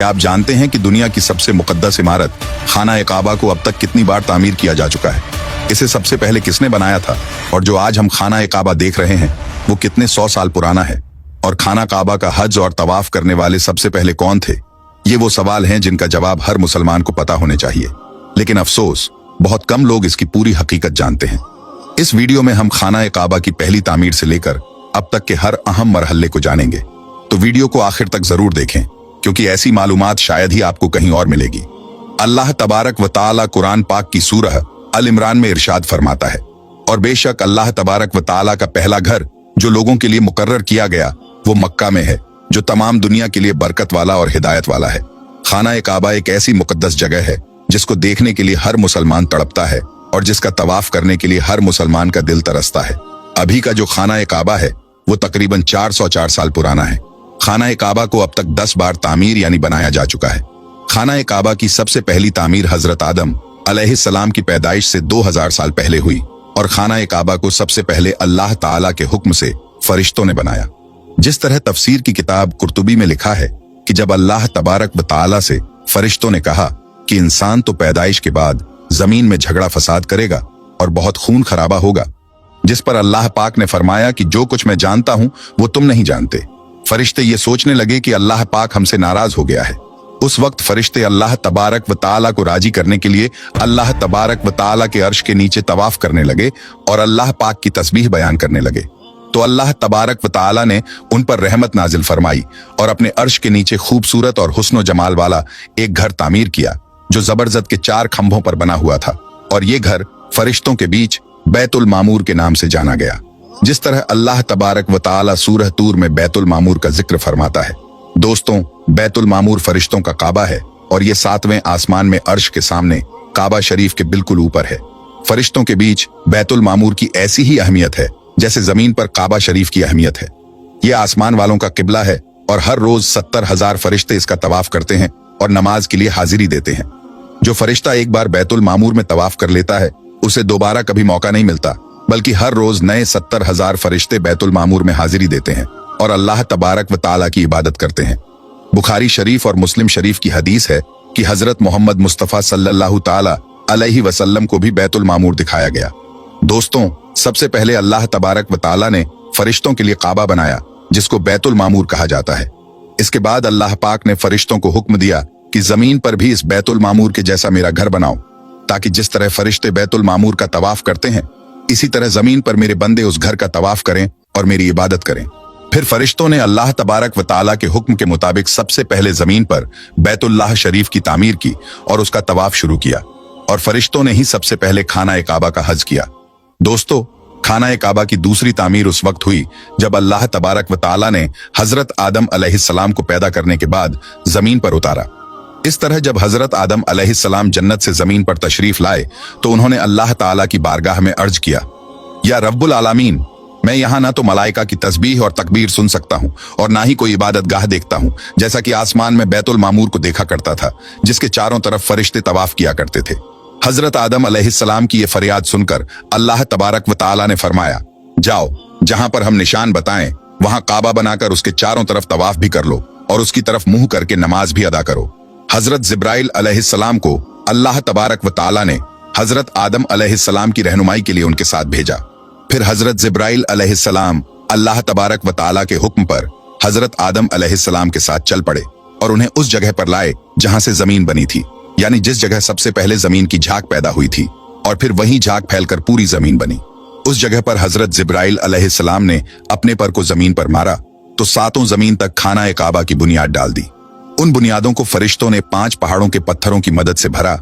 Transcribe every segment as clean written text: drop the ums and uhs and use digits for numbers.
आप जानते हैं कि दुनिया की सबसे मुकद्दस इमारत खाना काबा को अब तक कितनी बार तामीर किया जा चुका है? इसे सबसे पहले किसने बनाया था? और जो आज हम खाना काबा देख रहे हैं वो कितने 100 साल पुराना है? और खाना काबा का हज और तवाफ करने वाले सबसे पहले कौन थे? ये वो सवाल हैं जिनका जवाब हर मुसलमान को पता होने चाहिए, लेकिन अफसोस बहुत कम लोग इसकी पूरी हकीकत जानते हैं। इस वीडियो में हम खाना काबा की पहली तामीर से लेकर अब तक के हर अहम मरहले को जानेंगे, तो वीडियो को आखिर तक जरूर देखें, क्योंकि ऐसी मालूमात शायद ही आपको कहीं और मिलेगी। अल्लाह तबारक व ताला कुरान पाक की सूरह अल इमरान में इरशाद फरमाता है, और बेशक अल्लाह तबारक व ताला का पहला घर जो लोगों के लिए मुकर्रर किया गया वो मक्का में है, जो तमाम दुनिया के लिए बरकत वाला और हिदायत वाला है। खाना काबा एक ऐसी मुकद्दस जगह है जिसको देखने के लिए हर मुसलमान तड़पता है और जिसका तवाफ करने के लिए हर मुसलमान का दिल तरसता है। अभी का जो खाना काबा है वो तकरीबन 404 साल पुराना है। खाना काबा को अब तक 10 बार तामीर यानी बनाया जा चुका है। खाना काबा की सबसे पहली तामीर हजरत आदम अलैहिस्सलाम की पैदाइश से 2000 साल पहले हुई, और खाना काबा को सबसे पहले अल्लाह ताला के हुक्म से फरिश्तों ने बनाया। जिस तरह तफसीर की किताब कुर्तुबी में लिखा है कि जब अल्लाह तबारक व ताला से फरिश्तों ने कहा कि इंसान तो पैदाइश के बाद जमीन में झगड़ा फसाद करेगा और बहुत खून खराबा होगा, जिस पर अल्लाह पाक ने फरमाया कि जो कुछ मैं जानता हूं वो तुम नहीं जानते। फरिश्ते ये सोचने लगे कि अल्लाह पाक हमसे नाराज हो गया है। उस वक्त फरिश्ते अल्लाह तबारक व ताला को राजी करने के लिए अल्लाह तबारक व ताला के अर्श के नीचे तवाफ करने लगे और अल्लाह पाक की तस्बीह बयान करने लगे। तो अल्लाह तबारक व ताला ने उन पर रहमत नाजिल फरमाई और अपने अर्श के नीचे खूबसूरत और हुस्न जमाल वाला एक घर तामीर किया, जो जबरदस्त के 4 खंभों पर बना हुआ था, और ये घर फरिश्तों के बीच बैतुल मामूर के नाम से जाना गया। जिस तरह अल्लाह तबारक व ताला सूरह तूर में बैतुल मामूर का जिक्र फरमाता है। दोस्तों, बैतुल मामूर फरिश्तों का काबा है और ये 7वें आसमान में अर्श के सामने काबा शरीफ के बिल्कुल ऊपर है। फरिश्तों के बीच बैतुल मामूर की ऐसी ही अहमियत है जैसे जमीन पर काबा शरीफ की अहमियत है। ये आसमान वालों का किबला है और हर रोज 70,000 फरिश्ते इसका तवाफ करते हैं और नमाज के लिए हाजिरी देते हैं। जो फरिश्ता एक बार बैतुल मामूर में तवाफ कर लेता है उसे दोबारा कभी मौका नहीं मिलता, बल्कि हर रोज नए 70,000 फरिश्ते बैतुल मामूर में हाजिरी देते हैं और अल्लाह तबारक व ताला की इबादत करते हैं। बुखारी शरीफ और मुस्लिम शरीफ की हदीस है कि हजरत मोहम्मद मुस्तफा सल्लल्लाहु ताला अलैहि वसल्लम को भी बैतुल मामूर दिखाया गया। दोस्तों, सबसे पहले अल्लाह तबारक व ताला ने फरिश्तों के लिए काबा बनाया, जिसको बैतुल मामूर कहा जाता है। इसके बाद अल्लाह पाक ने फरिश्तों को हुक्म दिया कि जमीन पर भी इस बैतुल मामूर के जैसा मेरा घर बनाओ, ताकि जिस तरह फरिश्ते बैतुल मामूर का तवाफ करते हैं इसी तरह जमीन पर मेरे बंदे उस घर का तवाफ करें और मेरी इबादत करें। फिर फरिश्तों ने अल्लाह तबारक व ताला के हुक्म के मुताबिक सबसे पहले जमीन पर बैतुल्लाह शरीफ की तामीर की और उसका तवाफ शुरू किया, और फरिश्तों ने ही सबसे पहले खाना काबा का हज किया। दोस्तों, खाना काबा की दूसरी तामीर उस वक्त हुई जब अल्लाह तबारक व ताला ने हजरत आदम अलैहिस्सलाम को पैदा करने के बाद जमीन पर उतारा। इस तरह जब हजरत आदम अलैहिस्सलाम जन्नत से जमीन पर तशरीफ लाए तो उन्होंने अल्लाह ताला की बारगाह में अर्ज किया, या रब्बुल आलमीन, मैं यहाँ ना तो मलाइका की तस्बीह और तकबीर सुन सकता हूँ और ना ही कोई इबादत गाह देखता हूँ, जैसा कि आसमान में बैतुल मामूर को देखा करता था जिसके चारों तरफ फरिश्ते तवाफ किया करते थे। हजरत आदम अलैहिस्सलाम की ये फरियाद सुनकर अल्लाह तबारक व ताला ने फरमाया, जाओ, जहां पर हम निशान बताएं वहां काबा बनाकर उसके चारों तरफ तवाफ भी कर लो और उसकी तरफ मुंह करके नमाज भी अदा करो। हजरत जिब्राइल अलैहिस्सलाम को अल्लाह तबारक व ताला ने हजरत आदम अलैहिस्सलाम की रहनुमाई के लिए उनके साथ भेजा। फिर हजरत जिब्राइल अलैहिस्सलाम अल्लाह तबारक व ताला के हुक्म पर हजरत आदम अलैहिस्सलाम के साथ चल पड़े और उन्हें उस जगह पर लाए जहां से जमीन बनी थी, यानी जिस जगह सबसे पहले जमीन की झाग पैदा हुई थी, और फिर वही झाग फैलकर पूरी जमीन बनी। उस जगह पर हजरत जिब्राइल अलैहिस्सलाम ने अपने पर को जमीन पर मारा तो 7 जमीन तक खाना काबा की बुनियाद डाल दी। उन बुनियादों को फरिश्तों ने 5 पहाड़ों के पत्थरों की मदद से भरा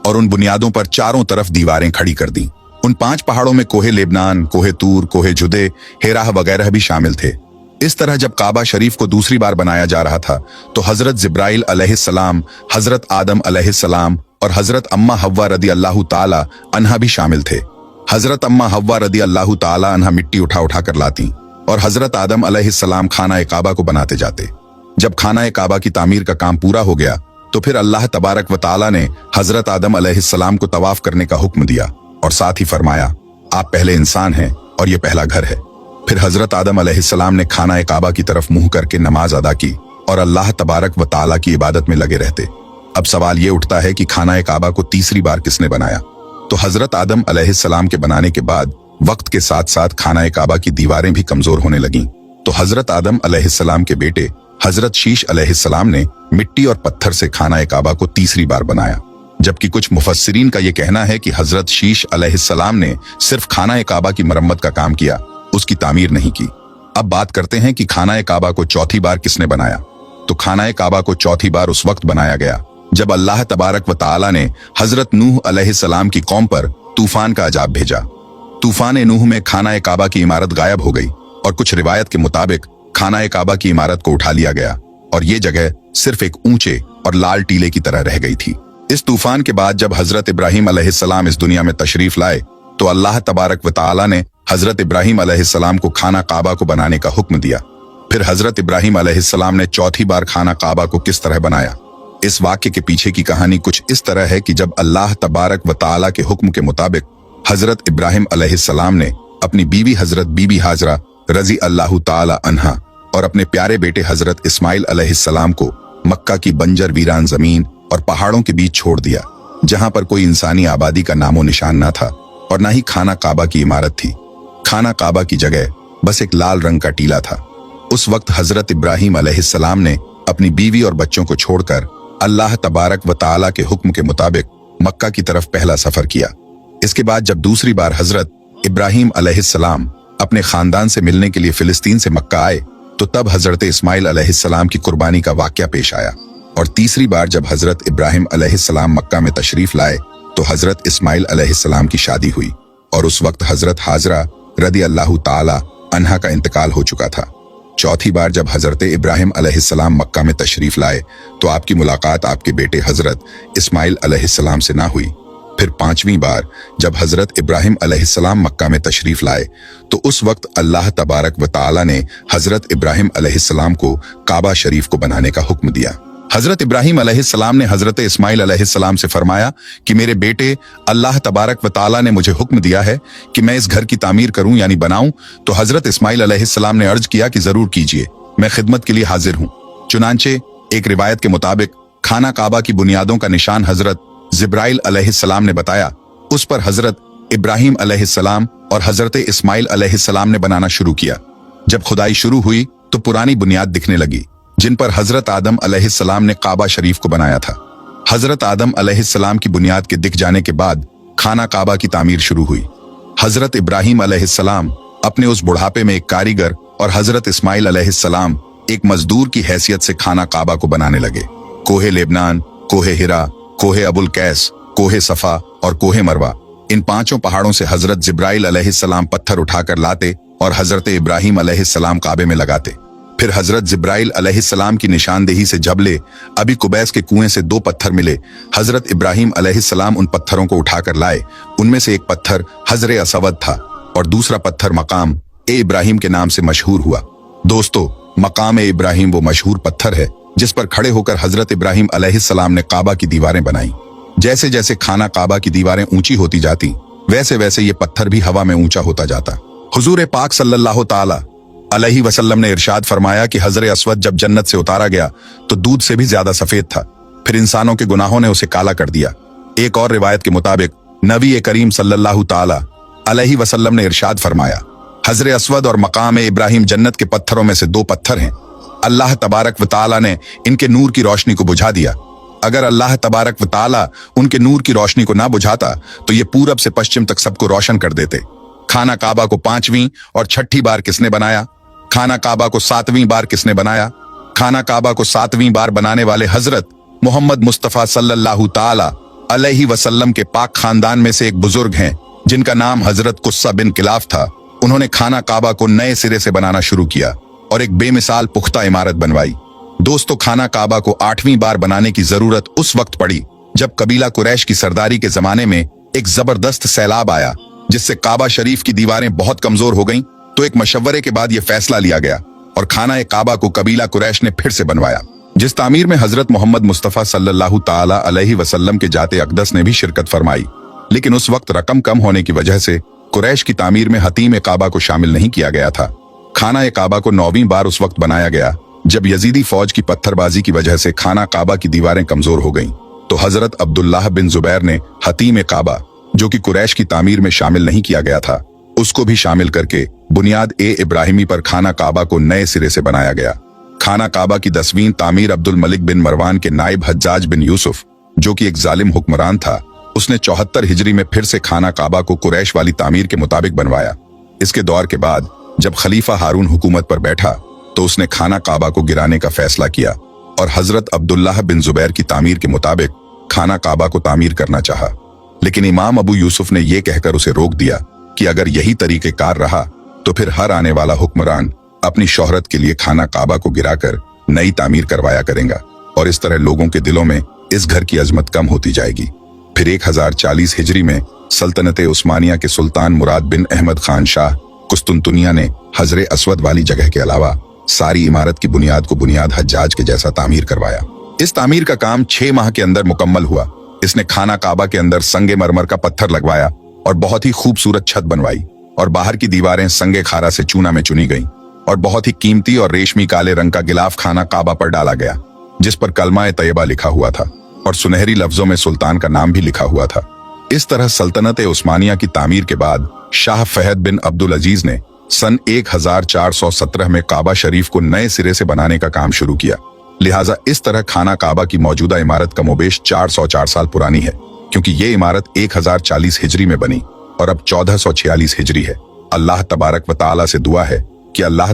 और उन बुनियादों पर चारों तरफ दीवारें खड़ी कर दी। उन 5 पहाड़ों में कोहे लेबनान, कोहे तूर, कोहे जुदे, हेराह वगैरह भी शामिल थे। इस तरह जब काबा शरीफ को दूसरी बार बनाया जा रहा था तो हजरत जिब्राइल अलैहिस्सलाम, हजरत आदम अलैहिस्सलाम और हजरत अम्मा हव्वा रदी अल्लाह ताला अन्हा भी शामिल थे। हजरत अम्मा हव्वा रदी अल्लाह ताला अन्हा मिट्टी उठा उठा कर लाती और हजरत आदम अलैहिस्सलाम खाना काबा को बनाते जाते। जब खाना काबा की तामीर का काम पूरा हो गया तो फिर अल्लाह तबारक व ताला ने हजरत आदम अलैहिस्सलाम को तवाफ करने का हुक्म दिया और साथ ही फरमाया, आप पहले इंसान हैं और ये पहला घर है। फिर हजरत आदम अलैहिस्सलाम ने खाना काबा की तरफ मुंह करके नमाज अदा की और अल्लाह तबारक व ताला की इबादत में लगे रहते। अब सवाल ये उठता है कि खाना काबा को तीसरी बार किसने बनाया? तो हजरत आदम अलैहिस्सलाम के बनाने के बाद वक्त के साथ साथ खाना काबा की दीवारें भी कमजोर होने लगीं। तो हजरत आदम अलैहिस्सलाम के बेटे हजरत शीश अलैहिस्सलाम ने मिट्टी और पत्थर से खाना काबा को तीसरी बार बनाया, जबकि कुछ मुफस्सिरीन का यह कहना है कि हजरत शीश अलैहिस्सलाम ने सिर्फ खाना काबा की मरम्मत का काम किया, उसकी तामीर नहीं की। अब बात करते हैं कि खाना काबा को चौथी बार किसने बनाया। तो खाना काबा को चौथी बार उस वक्त बनाया गया जब अल्लाह तबारक व ताला ने हजरत नूह अलैहिस्सलाम की कौम पर तूफान का अजाब भेजा। तूफान नूह में खाना काबा की इमारत गायब हो गई और कुछ रिवायत के मुताबिक खाना काबा की इमारत को उठा लिया गया और ये जगह सिर्फ एक ऊंचे और लाल टीले की तरह रह गई थी। इस तूफान के बाद जब हजरत इब्राहिम अलैहिस्सलाम इस दुनिया में तशरीफ लाए तो अल्लाह तबारक व ताला ने हजरत इब्राहिम अलैहिस्सलाम को खाना काबा को बनाने का हुक्म दिया। फिर हजरत इब्राहिम अलैहिस्सलाम ने चौथी बार खाना काबा को किस तरह बनाया? इस वाक्य के पीछे की कहानी कुछ इस तरह है कि जब अल्लाह तबारक व ताला के हुक्म के मुताबिक हजरत इब्राहिम अलैहिस्सलाम ने अपनी बीवी हजरत बीबी हाजरा रजी अल्लाह ताला अन्हा और अपने प्यारे बेटे हजरत इस्माइल अलैहिस्सलाम को मक्का की बंजर वीरान जमीन और पहाड़ों के बीच छोड़ दिया, जहां पर कोई इंसानी आबादी का नामो निशान न था और न ही खाना काबा की इमारत थी। खाना काबा की जगह बस एक लाल रंग का टीला था। उस वक्त हजरत इब्राहिम अलैहिस्सलाम ने अपनी बीवी और बच्चों को छोड़कर अल्लाह तबारक व ताला के हुक्म के मुताबिक मक्का की तरफ पहला सफर किया। इसके बाद जब दूसरी बार हजरत इब्राहिम अलैहिस्सलाम अपने खानदान से मिलने के लिए फिलिस्तीन से मक्का आए तो तब हजरत इस्माइल अलैहिस्सलाम की कुर्बानी का वाकया पेश आया। और तीसरी बार जब हजरत इब्राहिम अलैहिस्सलाम मक्का में तशरीफ लाए तो हजरत इस्माइल अलैहिस्सलाम की शादी हुई और उस वक्त हजरत हाजरा रदी अल्लाह ताला अन्हा का इंतकाल हो चुका था। चौथी बार जब हजरत इब्राहिम अलैहिस्सलाम मक्का में तशरीफ लाए तो आपकी मुलाकात आपके बेटे हजरत इस्माइल अलैहिस्सलाम से ना हुई। फिर पांचवी बार जब हजरत इब्राहिम अलैहिस्सलाम मक्का में तशरीफ लाए तो उस वक्त अल्लाह तबारक व ताला ने हजरत इब्राहिम अलैहिस्सलाम को काबा शरीफ को बनाने का हुक्म दिया। हजरत इब्राहिम अलैहिस्सलाम ने हजरत इस्माइल अलैहिस्सलाम से फरमाया कि मेरे बेटे, अल्लाह तबारक व ताला ने मुझे हुक्म दिया है कि मैं इस घर की तामीर करूं यानी बनाऊं। तो हजरत इस्माइल अलैहिस्सलाम ने अर्ज किया कि जरूर कीजिए, मैं खिदमत के लिए हाजिर हूं। चुनांचे एक रिवायत के मुताबिक खाना काबा की बुनियादों का निशान हजरत जिब्राइल अलैहिस्सलाम ने बताया। उस पर हजरत इब्राहिम अलैहिस्सलाम और हजरत इस्माइल अलैहिस्सलाम ने बनाना शुरू किया। जब खुदाई शुरू हुई तो पुरानी बुनियाद दिखने लगी जिन पर हजरत आदम अलैहिस्सलाम ने काबा शरीफ को बनाया था। हजरत आदम अलैहिस्सलाम की बुनियाद के दिख जाने के बाद खाना काबा की तामीर शुरू हुई। हजरत इब्राहिम अलैहिस्सलाम अपने उस बुढ़ापे में एक कारीगर और हजरत इस्माइल अलैहिस्सलाम एक मजदूर की हैसियत से खाना काबा को बनाने लगे। कोहे लेबनान, कोहे हिरा, कोहे अबुल कैस, कोहे सफा और कोहे मरवा, इन पांचों पहाड़ों से हजरत जिब्राइल अलैहिस्सलाम पत्थर उठाकर लाते और हजरत इब्राहिम अलैहिस्सलाम काबे में लगाते। फिर हजरत जिब्राइल अलैहिस्सलाम की निशानदेही से जबले अबी कुबैस के कुएं से 2 पत्थर मिले। हजरत इब्राहिम अलैहिस्सलाम उन पत्थरों को उठाकर लाए। उनमें से एक पत्थर हजरे असवद था और दूसरा पत्थर मकाम ए इब्राहिम के नाम से मशहूर हुआ। दोस्तों, मकाम ए इब्राहिम वो मशहूर पत्थर है जिस पर खड़े होकर हजरत इब्राहिम अलैहिस्सलाम ने काबा की दीवारें बनाई। जैसे जैसे खाना काबा की दीवारें ऊंची होती जाती वैसे वैसे ये पत्थर भी हवा में ऊंचा होता जाता। हुजूर पाक सल्लल्लाहु ताला अलैहि वसल्लम ने इरशाद फरमाया कि हजरे अस्वद जब जन्नत से उतारा गया तो दूध से भी ज्यादा सफेद था, फिर इंसानों के गुनाहों ने उसे काला कर दिया। एक और रिवायत के मुताबिक नबी करीम सल्लल्लाहु ताला अलैहि वसल्लम ने इरशाद फरमाया, हजरे अस्वद और मकाम इब्राहिम जन्नत के पत्थरों में से 2 पत्थर हैं। अल्लाह तबारक व ताला ने इनके नूर की रोशनी को बुझा दिया। अगर अल्लाह तबारक व ताला उनके नूर की रोशनी को ना बुझाता तो ये पूरब से पश्चिम तक सबको रोशन कर देते। खाना काबा को 5वीं और 6ठी बार किसने बनाया? खाना काबा को 7वीं बार किसने बनाया? खाना काबा को 7वीं बार बनाने वाले हजरत मोहम्मद मुस्तफा सल्लल्लाहु ताला अलैहि वसल्लम के पाक खानदान में से एक बुजुर्ग हैं जिनका नाम हजरत कुस्सा बिन किलाफ था। उन्होंने खाना काबा को नए सिरे से बनाना शुरू किया और एक बेमिसाल पुख्ता इमारत बनवाई। दोस्तों, खाना काबा को 8वीं बार बनाने की जरूरत उस वक्त पड़ी जब कबीला कुरैश की सरदारी के जमाने में एक जबरदस्त सैलाब आया जिससे काबा शरीफ की दीवारें बहुत कमजोर हो गईं। तो एक मशवरे के बाद यह फैसला लिया गया और खाना काबा को कबीला कुरैश ने फिर से बनवाया, जिस तामीर में हजरत मोहम्मद मुस्तफा सल्लल्लाहु ताला अलैहि वसल्लम के जाते अकदस ने भी शिरकत फरमाई। लेकिन उस वक्त रकम कम होने की वजह से कुरैश की तामीर में हतीम काबा को शामिल नहीं किया गया था। खाना काबा को 9वीं बार उस वक्त बनाया गया जब यजीदी फौज की पत्थरबाजी की वजह से खाना काबा की दीवारें कमजोर हो गईं, तो हजरत अब्दुल्लाह बिन जुबैर ने हतीम काबा, जो कि कुरैश की तामीर में शामिल नहीं किया गया था, उसको भी शामिल करके बुनियाद इब्राहिमी पर खाना काबा को नए सिरे से बनाया गया। खाना काबा की 10वीं तामीर अब्दुल मलिक बिन मरवान के नाइब हज्जाज बिन यूसुफ, जो कि एक जालिम हुक्मरान था, उसने 74 हिजरी में फिर से खाना काबा को कुरैश वाली तामीर के मुताबिक बनवाया। इसके दौर के बाद जब खलीफा हारून हुकूमत पर बैठा तो उसने खाना काबा को गिराने का फैसला किया और हजरत अब्दुल्लाह बिन जुबैर की तामीर के मुताबिक खाना काबा को तामीर करना चाहा। लेकिन इमाम अबू यूसुफ ने यह कहकर उसे रोक दिया कि अगर यही तरीक़ेकार रहा तो फिर हर आने वाला हुक्मरान अपनी शोहरत के लिए खाना काबा को गिराकर नई तामीर करवाया करेगा और इस तरह लोगों के दिलों में इस घर की अजमत कम होती जाएगी। फिर 1040 हिजरी में सल्तनत उस्मानिया के सुल्तान मुराद बिन अहमद खान शाह कुस्तुनतुनिया ने हजरे असवद वाली जगह के अलावा सारी इमारत की बुनियाद को बुनियाद हज्जाज के जैसा तामीर करवाया। इस तामीर का काम 6 माह के अंदर मुकम्मल हुआ। इसने खाना काबा के अंदर संगे मरमर का पत्थर लगवाया और बहुत ही खूबसूरत छत बनवाई और बाहर की दीवारें संगे खारा से चूना में चुनी गईं और बहुत ही कीमती और रेशमी काले रंग का गिलाफ खाना काबा पर डाला गया, जिस पर कलमा तैयबा लिखा हुआ था और सुनहरी लफ्जों में सुल्तान का नाम भी लिखा हुआ था। इस तरह सल्तनत उस्मानिया की तामीर के बाद शाह फहद बिन अब्दुल अजीज ने सन 1417 में काबा शरीफ को नए सिरे से बनाने का काम शुरू किया। लिहाजा इस तरह खाना काबा की मौजूदा इमारत कमोबेश 404 साल पुरानी है, क्योंकि ये इमारत 1040 हिजरी में बनी और अब 1446 हिजरी है। अल्लाह तबारक व तआला से दुआ है कि अल्लाह